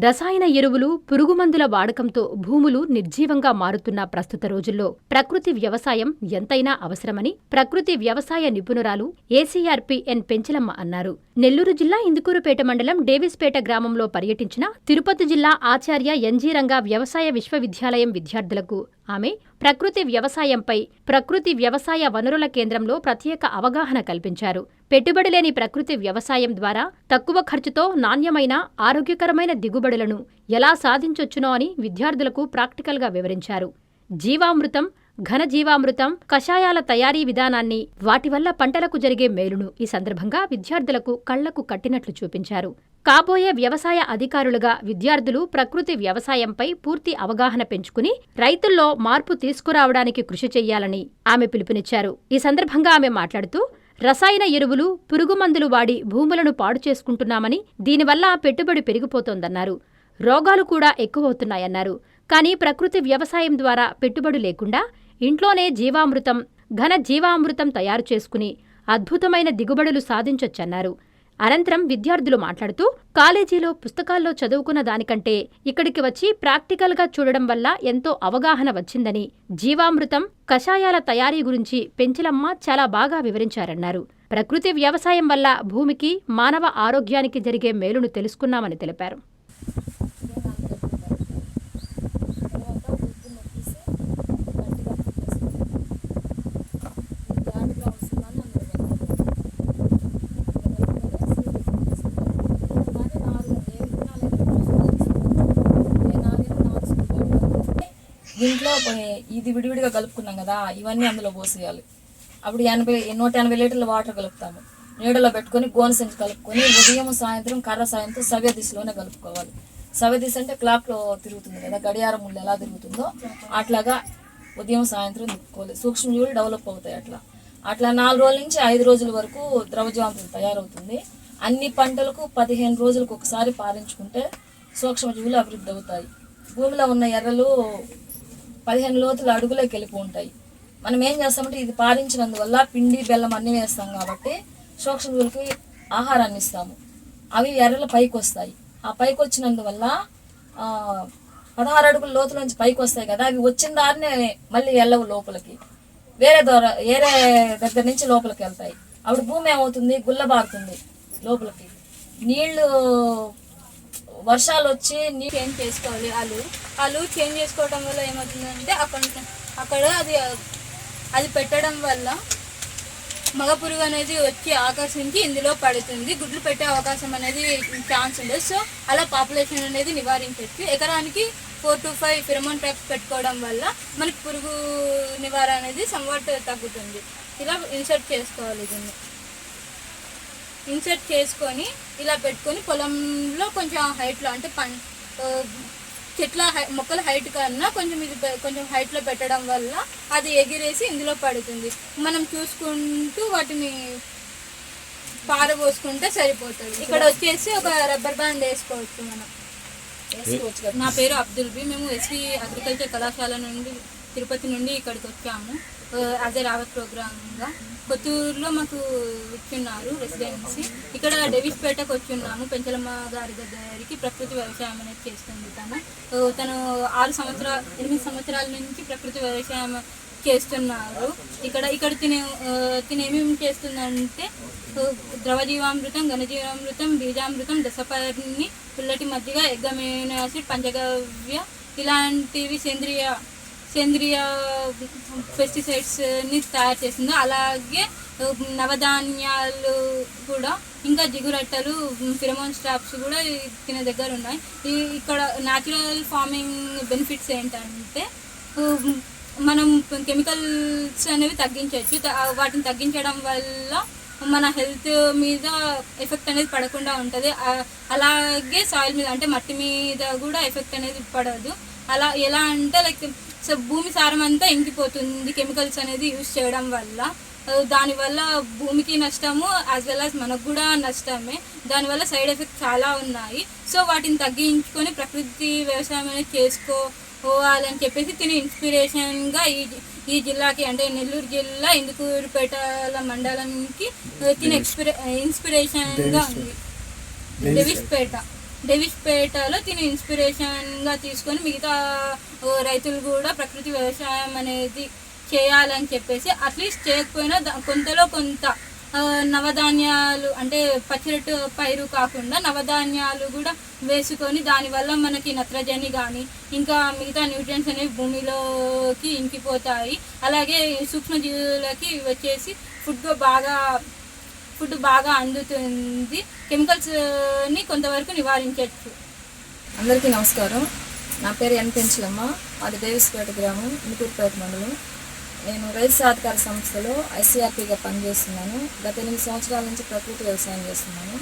రసాయన ఎరువులు, పురుగుమందుల వాడకంతో భూములు నిర్జీవంగా మారుతున్న ప్రస్తుత రోజుల్లో ప్రకృతి వ్యవసాయం ఎంతైనా అవసరమని ప్రకృతి వ్యవసాయ నిపుణురాలు ఏసీఆర్పీఎన్ పెంచలమ్మ అన్నారు. నెల్లూరు జిల్లా ఇందుకూరుపేట మండలం డేవిస్పేట గ్రామంలో పర్యటించిన తిరుపతి జిల్లా ఆచార్య ఎన్జీ రంగా వ్యవసాయ విశ్వవిద్యాలయం విద్యార్థులకు ఆమె ప్రకృతి వ్యవసాయంపై ప్రకృతి వ్యవసాయ వనరుల కేంద్రంలో ప్రత్యేక అవగాహన కల్పించారు. పెట్టుబడి లేని ప్రకృతి వ్యవసాయం ద్వారా తక్కువ ఖర్చుతో నాణ్యమైన, ఆరోగ్యకరమైన దిగుబడులను ఎలా సాధించొచ్చునో అని విద్యార్థులకు ప్రాక్టికల్గా వివరించారు. జీవామృతం, ఘనజీవామృతం, కషాయాల తయారీ విధానాన్ని, వాటి వల్ల పంటలకు జరిగే మేలును ఈ సందర్భంగా విద్యార్థులకు కళ్లకు కట్టినట్లు చూపించారు. కాబోయే వ్యవసాయ అధికారులుగా విద్యార్థులు ప్రకృతి వ్యవసాయంపై పూర్తి అవగాహన పెంచుకుని రైతుల్లో మార్పు తీసుకురావడానికి కృషి చెయ్యాలని ఆమె పిలుపునిచ్చారు. ఈ సందర్భంగా ఆమె మాట్లాడుతూ, రసాయన ఎరువులు, పురుగుమందులు వాడి భూములను పాడు చేసుకుంటున్నామని, దీనివల్ల పెట్టుబడి పెరిగిపోతోందన్నారు. రోగాలు కూడా ఎక్కువవుతున్నాయన్నారు. కానీ ప్రకృతి వ్యవసాయం ద్వారా పెట్టుబడి లేకుండా ఇంట్లోనే జీవామృతం, ఘన జీవామృతం తయారు చేసుకుని అద్భుతమైన దిగుబడులు సాధించొచ్చన్నారు. అనంతరం విద్యార్థులు మాట్లాడుతూ, కాలేజీలో పుస్తకాల్లో చదువుకున్న దానికంటే ఇక్కడికి వచ్చి ప్రాక్టికల్గా చూడడం వల్ల ఎంతో అవగాహన వచ్చిందని, జీవామృతం, కషాయాల తయారీ గురించి పెంచలమ్మ చాలా బాగా వివరించారన్నారు. ప్రకృతి వ్యవసాయం వల్ల భూమికి, మానవ ఆరోగ్యానికి జరిగే మేలును తెలుసుకున్నామని తెలిపారు. దీంట్లో ఇది విడివిడిగా కలుపుకున్నాం కదా, ఇవన్నీ అందులో పోసేయాలి. అప్పుడు 180 లీటర్ల వాటర్ కలుపుతాము. నీడలో పెట్టుకొని గోనె సంచి కలుపుకొని ఉదయం సాయంత్రం కర్ర సాయంత్రం సవ్య దిశలోనే కలుపుకోవాలి. సవ్య దిశ అంటే క్లాక్లో తిరుగుతుంది కదా, గడియారం ముళ్ళు ఎలా తిరుగుతుందో అట్లాగా ఉదయం సాయంత్రం తిప్పుకోవాలి. సూక్ష్మజీవులు డెవలప్ అవుతాయి. అట్లా 4 రోజుల నుంచి 5 రోజుల వరకు ద్రవజీవామృతం తయారవుతుంది. అన్ని పంటలకు 15 రోజులకు ఒకసారి పారించుకుంటే సూక్ష్మజీవులు అభివృద్ధి అవుతాయి. భూమిలో ఉన్న ఎర్రలు 15 లోతుల అడుగులోకి వెళ్ళిపో ఉంటాయి. మనం ఏం చేస్తామంటే ఇది పారించినందువల్ల పిండి, బెల్లం అన్నీ వేస్తాం కాబట్టి సూక్ష్మజీవులకి ఆహారాన్ని ఇస్తాము. అవి ఎర్రలు పైకి వస్తాయి. ఆ పైకి వచ్చినందువల్ల 16 అడుగుల లోతులోంచి పైకి వస్తాయి కదా, అవి వచ్చిన దారినే మళ్ళీ వెళ్ళవు లోపలికి, వేరే దగ్గర నుంచి లోపలికి వెళ్తాయి. అప్పుడు భూమి ఏమవుతుంది, గుల్లబారుతుంది లోపలికి. నీళ్లు వర్షాలు వచ్చి నీళ్ళు చేంజ్ చేసుకోవాలి. వాళ్ళు చేంజ్ చేసుకోవడం వల్ల ఏమవుతుందంటే అక్కడ అది పెట్టడం వల్ల మగ పురుగు అనేది వచ్చి ఆకర్షించి ఇందులో పడుతుంది. గుడ్లు పెట్టే అవకాశం అనేది ఛాన్స్ ఉండదు. సో అలా పాపులేషన్ అనేది నివారించవచ్చు. ఎకరానికి 4 to 5 ఫిరమోన్ ట్రాప్స్ పెట్టుకోవడం వల్ల మనకి పురుగు నివారణ అనేది సంవాట్ తగ్గుతుంది. ఇలా ఇన్సర్ట్ చేసుకోవాలి. దీన్ని ఇన్సర్ట్ చేసుకొని ఇలా పెట్టుకొని పొలంలో కొంచెం హైట్లో, అంటే మొక్కల హైట్ కన్నా కొంచెం హైట్లో పెట్టడం వల్ల అది ఎగిరేసి ఇందులో పడుతుంది. మనం చూసుకుంటూ వాటిని పారబోసుకుంటే సరిపోతుంది. ఇక్కడ వచ్చేసి ఒక రబ్బర్ బ్యాండ్ వేసుకోవచ్చు మనం. నా పేరు అబ్దుల్ బి. మేము ఎస్వి అగ్రికల్చర్ కళాశాల నుండి తిరుపతి నుండి ఇక్కడికి వచ్చాము యాజ్ ఏ రావత్ ప్రోగ్రామ్గా. కొత్తూరులో మాకు ఇచ్చున్నారు రెసిడెన్సీ. ఇక్కడ డేవిస్పేటకు వచ్చున్నాము. పెంచలమ్మ గారి దగ్గరికి ప్రకృతి వ్యవసాయం అనేది చేస్తుంది. తను 8 సంవత్సరాల నుంచి ప్రకృతి వ్యవసాయం చేస్తున్నారు. ఇక్కడ తినేమేమి చేస్తుందంటే ద్రవజీవామృతం, ఘనజీవామృతం, బీజామృతం, దశపర్ణి, పుల్లటి మజ్జిగ, ఎగ్ అమైనో యాసిడ్, పంచగవ్య ఇలాంటివి సేంద్రియ పెస్టిసైడ్స్ని తయారు చేస్తుంది. అలాగే నవధాన్యాలు కూడా, ఇంకా జిగురట్టలు, ఫిరమోన్ స్టాప్స్ కూడా తినే దగ్గర ఉన్నాయి. ఇక్కడ న్యాచురల్ ఫార్మింగ్ బెనిఫిట్స్ ఏంటంటే మనం కెమికల్స్ అనేవి తగ్గించవచ్చు. వాటిని తగ్గించడం వల్ల మన హెల్త్ మీద ఎఫెక్ట్ అనేది పడకుండా ఉంటుంది. అలాగే సాయిల్ మీద, అంటే మట్టి మీద కూడా ఎఫెక్ట్ అనేది పడదు. అలా ఎలా అంటే భూమి సారం అంతా ఇంకిపోతుంది కెమికల్స్ అనేది యూజ్ చేయడం వల్ల. దానివల్ల భూమికి నష్టము, యాజ్ వెల్ యాజ్ మనకు కూడా నష్టమే. దానివల్ల సైడ్ ఎఫెక్ట్స్ చాలా ఉన్నాయి. సో వాటిని తగ్గించుకొని ప్రకృతి వ్యవసాయం అనేది చేసుకోవాలని చెప్పేసి తిని ఇన్స్పిరేషన్గా ఈ జిల్లాకి, అంటే నెల్లూరు జిల్లా ఇందుకూరుపేటల మండలంకి తిని ఇన్స్పిరేషన్గా ఉంది. డేవిస్పేట డేవిస్పేటలో తిని ఇన్స్పిరేషన్గా తీసుకొని మిగతా రైతులు కూడా ప్రకృతి వ్యవసాయం అనేది చేయాలని చెప్పేసి, అట్లీస్ట్ చేయకపోయినా కొంతలో కొంత నవధాన్యాలు అంటే పచ్చిరొట్టు పైరు కాకుండా నవధాన్యాలు కూడా వేసుకొని దానివల్ల మనకి నత్రజని కానీ ఇంకా మిగతా న్యూట్రియన్స్ అనేవి భూమిలోకి ఇంకిపోతాయి. అలాగే సూక్ష్మజీవులకి వచ్చేసి ఫుడ్ బాగా అందుతుంది. కెమికల్స్ని కొంతవరకు నివారించవచ్చు. అందరికీ నమస్కారం. నా పేరు ఎన్ పెంచలమ్మ. మాది దేవిస్పేట గ్రామం, ఇంకూరుపేట మండలం. నేను రైతు సహకార సంస్థలో ఐసీఆర్పీగా పనిచేస్తున్నాను. గత 8 సంవత్సరాల నుంచి ప్రకృతి వ్యవసాయం చేస్తున్నాను.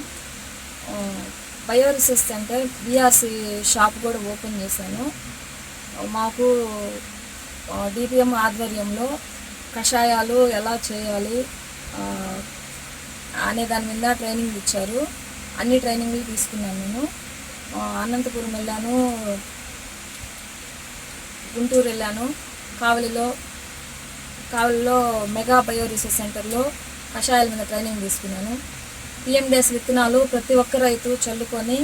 బయోరిసెస్ సెంటర్ బీఆర్సీ షాప్ కూడా ఓపెన్ చేశాను. మాకు డిపిఎం ఆధ్వర్యంలో కషాయాలు ఎలా చేయాలి అనే దాని మీద ట్రైనింగ్ ఇచ్చారు. అన్ని ట్రైనింగ్లు తీసుకున్నాను. నేను అనంతపురం వెళ్ళాను, గుంటూరు వెళ్ళాను, కావలిలో మెగా బయోరిసెస్ సెంటర్లో కషాయాల మీద ట్రైనింగ్ తీసుకున్నాను. పిఎండేస్ విత్తనాలు ప్రతి ఒక్క రైతు చల్లుకొని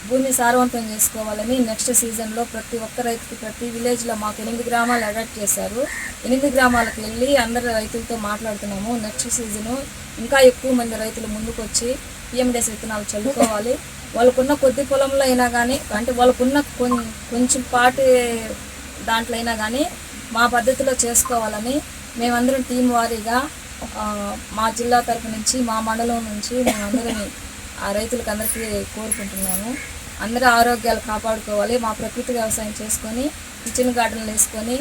భూమి సారవంతం చేసుకోవాలని నెక్స్ట్ సీజన్లో ప్రతి ఒక్క రైతుకి ప్రతి విలేజ్లో మాకు 8 గ్రామాలు అడాప్ట్ చేశారు. 8 గ్రామాలకు వెళ్ళి అందరు రైతులతో మాట్లాడుతున్నాము. నెక్స్ట్ సీజను ఇంకా ఎక్కువ మంది రైతులు ముందుకు వచ్చి పిఎండేస్ విత్తనాలు చల్లుకోవాలి. వాళ్ళకున్న కొద్ది పొలంలో అయినా కానీ, అంటే వాళ్ళకున్న కొంచెం పాటి దాంట్లో అయినా కానీ మా పద్ధతిలో చేసుకోవాలని మేమందరం టీం వారీగా మా జిల్లా తరపు నుంచి, మా మండలం నుంచి మేమందరినీ ఆ రైతులకు అందరికీ కోరుకుంటున్నాము. అందరూ ఆరోగ్యాలు కాపాడుకోవాలి. మా ప్రకృతి వ్యవసాయం చేసుకొని కిచెన్ గార్డెన్లు వేసుకొని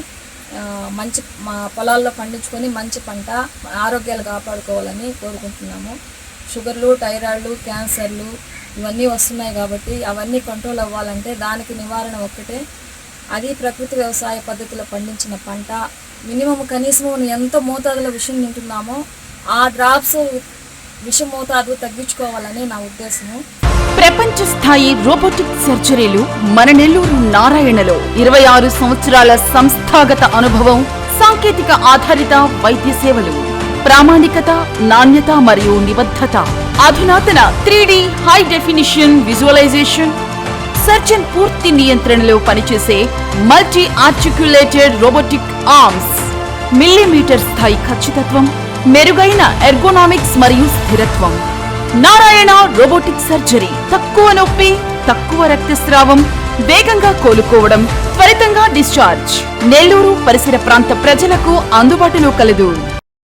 మా పొలాల్లో పండించుకొని మంచి పంట ఆరోగ్యాలు కాపాడుకోవాలని కోరుకుంటున్నాము. షుగర్లు, థైరాయిడ్లు, క్యాన్సర్లు ఇవన్నీ వస్తున్నాయి కాబట్టి అవన్నీ కంట్రోల్ అవ్వాలంటే దానికి నివారణ ఒక్కటే. అది ప్రకృతి వ్యవసాయ పద్ధతిలో పండించిన పంట. మినిమం కనీసం ఎంత మోతాదులో విషం తింటున్నామో ఆ డ్రాప్స్ విష మోతాదు తగ్గించుకోవాలని నా ఉద్దేశము. ప్రపంచ స్థాయి రోబోటిక్ సర్జరీలు మన నెల్లూరు నారాయణలో 26 సంవత్సరాల సంస్థాగత అనుభవం, సాంకేతిక ఆధారిత వైద్య సేవలు, ప్రామాణికత, నాణ్యత మరియు నిబద్ధత, అధునాతన 3D high definition visualisation, surgeon పూర్తి నియంత్రణలో పనిచేసే multi articulated robotic arms, millimetre స్థాయి ఖచ్చితత్వం, మెరుగైన ఎర్గోనామిక్స్ మరియు స్థిరత్వం. Narayana robotic surgery. తక్కువ నొప్పి, తక్కువ రక్తస్రావం, వేగంగా కోలుకోవడం, త్వరితంగా డిశ్చార్జ్. నెల్లూరు పరిసర ప్రాంత ప్రజలకు అందుబాటులో కలదు.